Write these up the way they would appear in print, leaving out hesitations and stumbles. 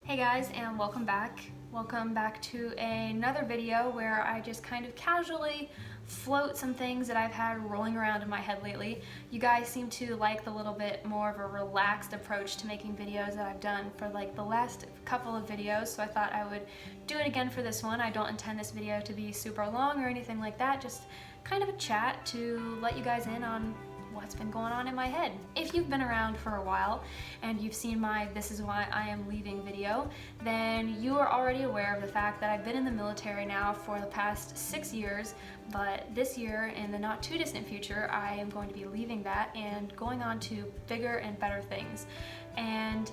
Hey guys, and welcome back. Welcome back to another video where I just kind of casually float some things that I've had rolling around in my head lately. You guys seem to like the little bit more of a relaxed approach to making videos that I've done for like the last couple of videos, so I thought I would do it again for this one. I don't intend this video to be super long or anything like that, just kind of a chat to let you guys in on what's been going on in my head. If you've been around for a while and you've seen my "This is why I am leaving" video, then you are already aware of the fact that I've been in the military now for the past 6 years, but this year, in the not too distant future, I am going to be leaving that and going on to bigger and better things. And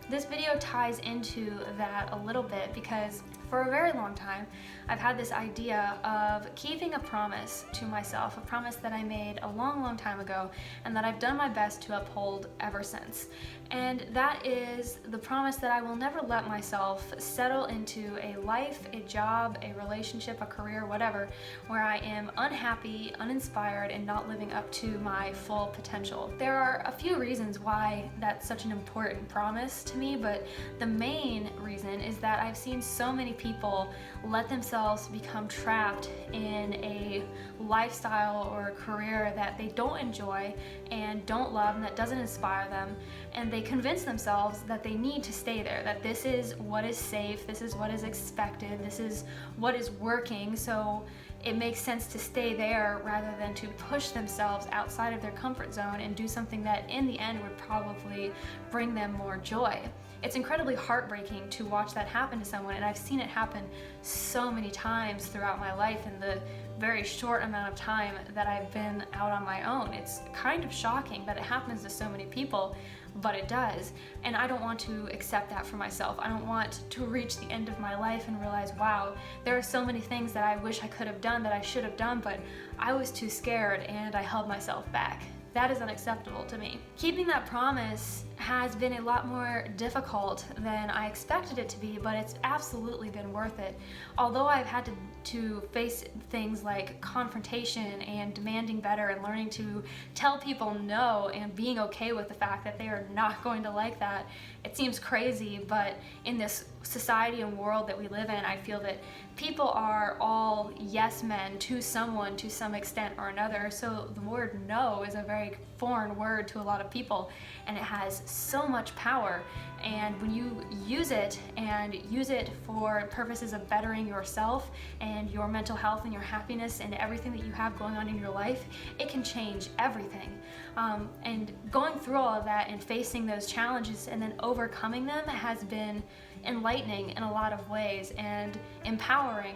this video ties into that a little bit because for a very long time, I've had this idea of keeping a promise to myself, a promise that I made a long time ago and that I've done my best to uphold ever since. And that is the promise that I will never let myself settle into a life, a job, a relationship, a career, whatever, where I am unhappy, uninspired, and not living up to my full potential. There are a few reasons why that's such an important promise to me, but the main reason is that I've seen so many people let themselves become trapped in a lifestyle or a career that they don't enjoy and don't love and that doesn't inspire them, and they convince themselves that they need to stay there, that this is what is safe, this is what is expected, this is what is working, so it makes sense to stay there rather than to push themselves outside of their comfort zone and do something that in the end would probably bring them more joy. It's incredibly heartbreaking to watch that happen to someone, and I've seen it happen so many times throughout my life in the very short amount of time that I've been out on my own. It's kind of shocking that it happens to so many people, but it does, and I don't want to accept that for myself. I don't want to reach the end of my life and realize, wow, there are so many things that I wish I could have done, that I should have done, but I was too scared and I held myself back. That is unacceptable to me. Keeping that promise has been a lot more difficult than I expected it to be, but it's absolutely been worth it. Although I've had to face things like confrontation and demanding better and learning to tell people no and being okay with the fact that they are not going to like that. It seems crazy, but in this society and world that we live in, I feel that people are all yes men to someone to some extent or another, so the word no is a very foreign word to a lot of people, and it has so much power. And when you use it and use it for purposes of bettering yourself and your mental health and your happiness and everything that you have going on in your life, it can change everything. And going through all of that and facing those challenges and then overcoming them has been enlightening in a lot of ways and empowering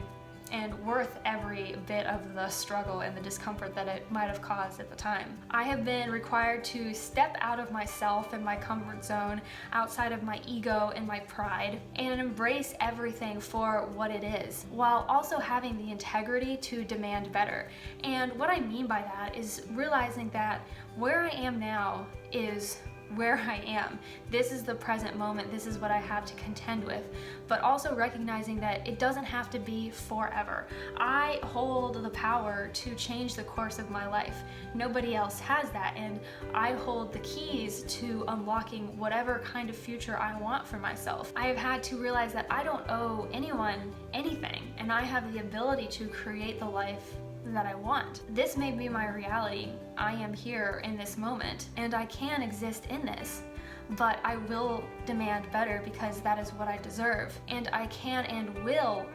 and worth every bit of the struggle and the discomfort that it might have caused at the time. I have been required to step out of myself and my comfort zone, outside of my ego and my pride, and embrace everything for what it is, while also having the integrity to demand better. And what I mean by that is realizing that where I am now is where I am. This is the present moment, this is what I have to contend with, but also recognizing that it doesn't have to be forever. I hold the power to change the course of my life. Nobody else has that, and I hold the keys to unlocking whatever kind of future I want for myself. I have had to realize that I don't owe anyone anything, and I have the ability to create the life that I want. This may be my reality. I am here in this moment and I can exist in this, but I will demand better because that is what I deserve, and I can and will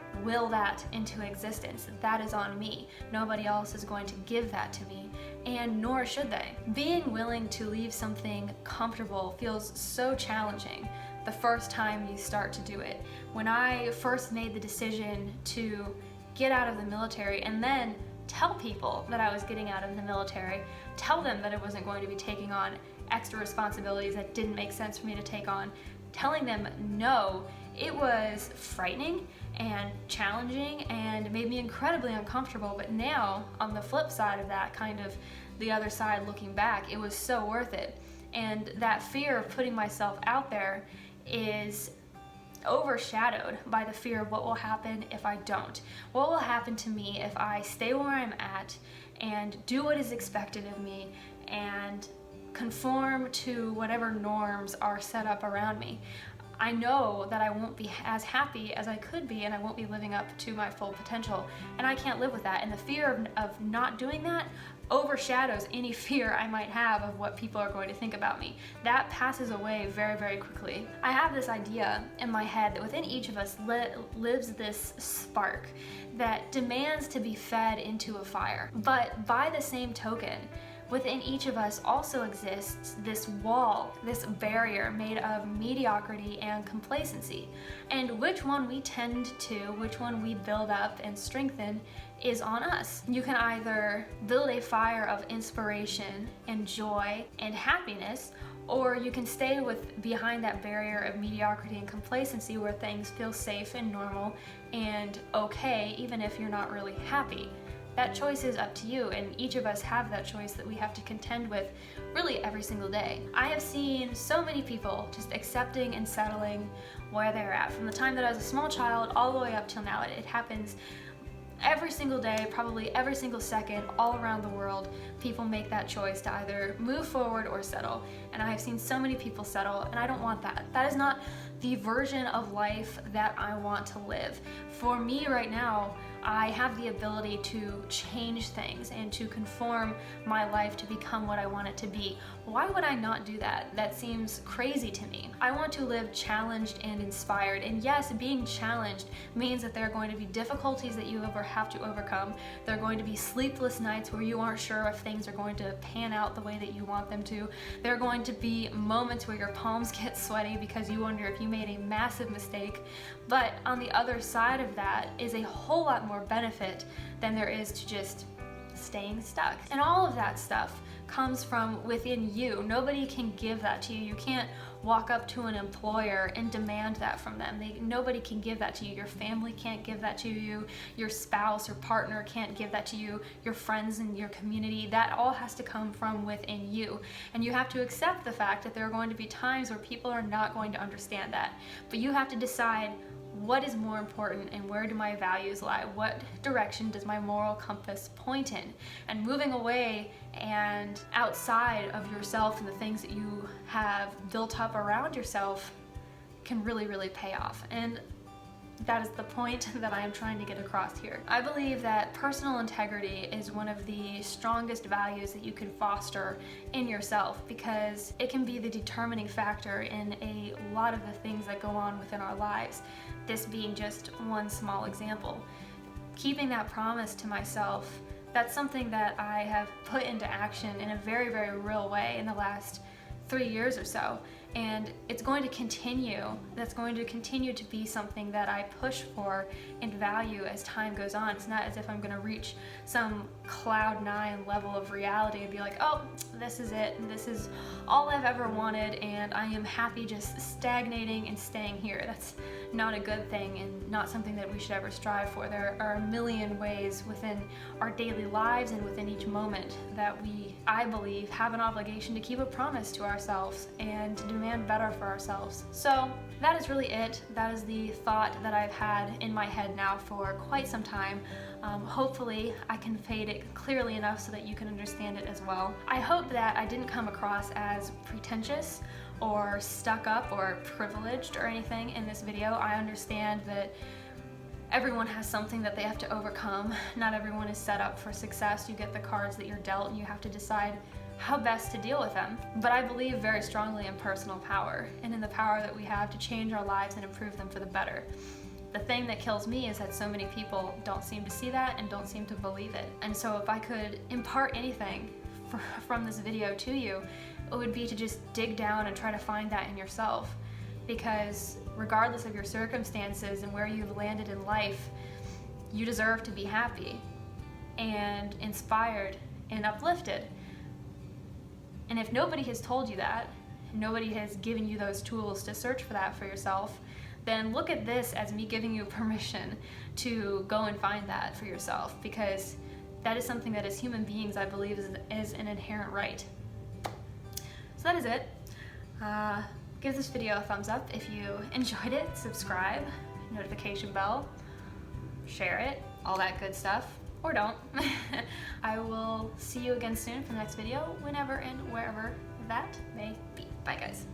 that into existence. That is on me. Nobody else is going to give that to me, and nor should they. Being willing to leave something comfortable feels so challenging the first time you start to do it. When I first made the decision to get out of the military and then tell people that I was getting out of the military, tell them that I wasn't going to be taking on extra responsibilities that didn't make sense for me to take on, telling them no, it was frightening and challenging and made me incredibly uncomfortable. But now, on the flip side of that, kind of the other side looking back, it was so worth it. And that fear of putting myself out there is overshadowed by the fear of what will happen if I don't. What will happen to me if I stay where I'm at and do what is expected of me and conform to whatever norms are set up around me? I know that I won't be as happy as I could be, and I won't be living up to my full potential, and I can't live with that. And the fear of not doing that overshadows any fear I might have of what people are going to think about me. That passes away very, very quickly. I have this idea in my head that within each of us lives this spark that demands to be fed into a fire. But by the same token, within each of us also exists this wall, this barrier made of mediocrity and complacency. And which one we tend to, which one we build up and strengthen, is on us. You can either build a fire of inspiration and joy and happiness, or you can stay behind that barrier of mediocrity and complacency where things feel safe and normal and okay, even if you're not really happy. That choice is up to you, and each of us have that choice that we have to contend with really every single day. I have seen so many people just accepting and settling where they're at. From the time that I was a small child all the way up till now, it happens every single day, probably every single second, all around the world. People make that choice to either move forward or settle. And I have seen so many people settle, and I don't want that. That is not the version of life that I want to live. For me right now, I have the ability to change things and to conform my life to become what I want it to be. Why would I not do that? That seems crazy to me. I want to live challenged and inspired. And yes, being challenged means that there are going to be difficulties that you have to overcome. There are going to be sleepless nights where you aren't sure if things are going to pan out the way that you want them to. There are going to be moments where your palms get sweaty because you wonder if you made a massive mistake. But on the other side of that is a whole lot more benefit than there is to just staying stuck. And all of that stuff comes from within you. Nobody can give that to you. You can't walk up to an employer and demand that from them. Nobody can give that to you. Your family can't give that to you. Your spouse or partner can't give that to you. Your friends and your community, that all has to come from within you. And you have to accept the fact that there are going to be times where people are not going to understand that. But you have to decide what is more important and where do my values lie? What direction does my moral compass point in? And moving away and outside of yourself and the things that you have built up around yourself can really, really pay off. And that is the point that I am trying to get across here. I believe that personal integrity is one of the strongest values that you can foster in yourself, because it can be the determining factor in a lot of the things that go on within our lives. This being just one small example. Keeping that promise to myself, that's something that I have put into action in a very, very real way in the last 3 years or so. And it's going to continue. That's going to continue to be something that I push for and value as time goes on. It's not as if I'm going to reach some cloud 9 level of reality and be like, oh, this is it, and this is all I've ever wanted, and I am happy just stagnating and staying here. That's not a good thing and not something that we should ever strive for. There are a million ways within our daily lives and within each moment that we, I believe, have an obligation to keep a promise to ourselves and to demand better for ourselves. So that is really it. That is the thought that I've had in my head now for quite some time. Hopefully I can fade it clearly enough so that you can understand it as well. I hope that I didn't come across as pretentious or stuck up or privileged or anything in this video. I understand that everyone has something that they have to overcome. Not everyone is set up for success. You get the cards that you're dealt and you have to decide how best to deal with them. But I believe very strongly in personal power and in the power that we have to change our lives and improve them for the better. The thing that kills me is that so many people don't seem to see that and don't seem to believe it. And so if I could impart anything from this video to you, it would be to just dig down and try to find that in yourself. Because regardless of your circumstances and where you've landed in life, you deserve to be happy and inspired and uplifted. And if nobody has told you that, nobody has given you those tools to search for that for yourself, then look at this as me giving you permission to go and find that for yourself, because that is something that as human beings I believe is an inherent right. So that is it. Give this video a thumbs up if you enjoyed it, subscribe, notification bell, share it, all that good stuff, or don't. I will see you again soon for the next video, whenever and wherever that may be. Bye guys.